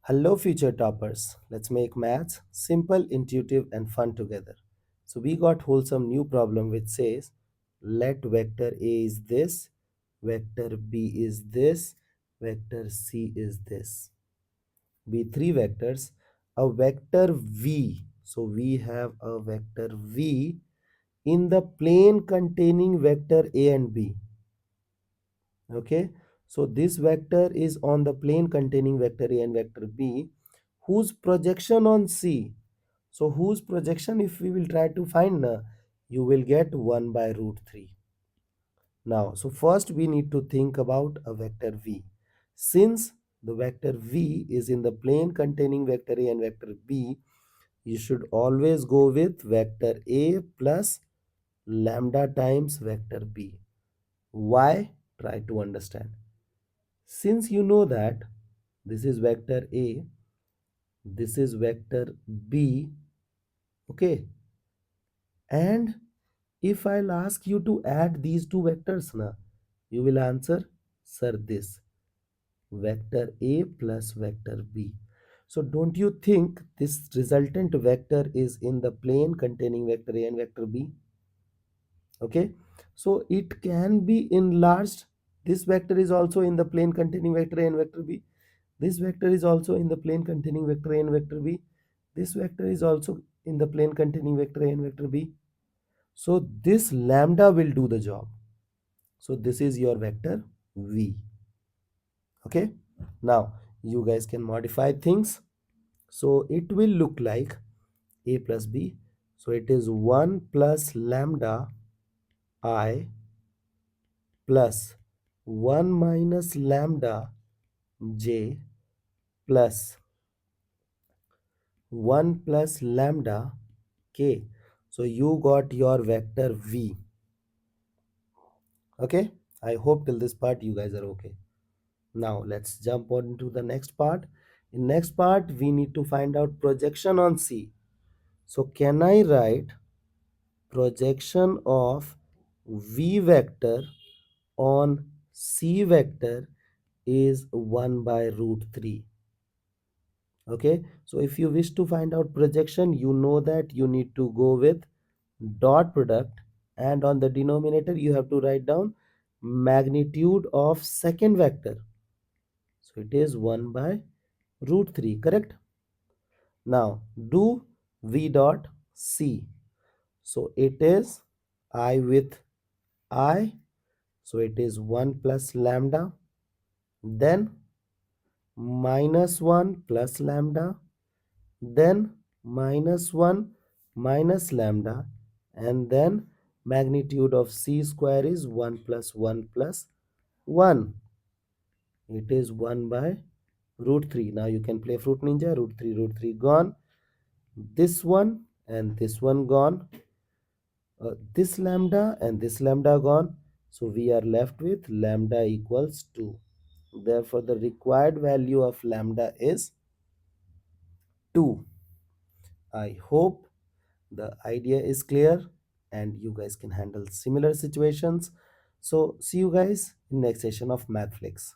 Hello, future toppers. Let's make maths simple, intuitive, and fun together. So, we got wholesome new problem which says let vector A is this, vector B is this, vector C is this. Be three vectors, a vector V. So, we have a vector V in the plane containing vector A and B. Okay, so this vector is on the plane containing vector A and vector B whose projection on C. So whose projection, if we will try to find, you will get 1 by root 3. Now, so first we need to think about a vector V. Since the vector V is in the plane containing vector A and vector B, you should always go with vector A plus lambda times vector B. Why? Try to understand. Since you know that this is vector A, this is vector B, okay, and if I'll ask you to add these two vectors, na, you will answer, sir, this vector A plus vector B. So don't you think this resultant vector is in the plane containing vector A and vector B? Okay, so it can be enlarged. This vector is also in the plane containing vector A and vector B. This vector is also in the plane containing vector A and vector B. This vector is also in the plane containing vector A and vector B. So this lambda will do the job. So this is your vector V. Okay, now you guys can modify things. So it will look like A plus B. So it is 1 plus lambda I plus 1 minus lambda j plus 1 plus lambda k. So you got your vector V. Okay, I hope till this part you guys are okay. Now let's jump on to the next part. In next part we need to find out projection on C. So can I write projection of V vector on C vector is 1 by root 3. Okay, so if you wish to find out projection, you know that you need to go with dot product, and on the denominator you have to write down magnitude of second vector. So it is 1 by root 3, correct? Now do V dot C. So it is I with I. So it is 1 plus lambda, then minus 1 plus lambda, then minus 1 minus lambda, and then magnitude of C square is 1 plus 1 plus 1. It is 1 by root 3. Now you can play fruit ninja. Root 3 gone. This one and this one gone. This lambda and this lambda gone. So we are left with lambda equals 2. Therefore the required value of lambda is 2. I hope the idea is clear and you guys can handle similar situations. So see you guys in next session of Mathflix.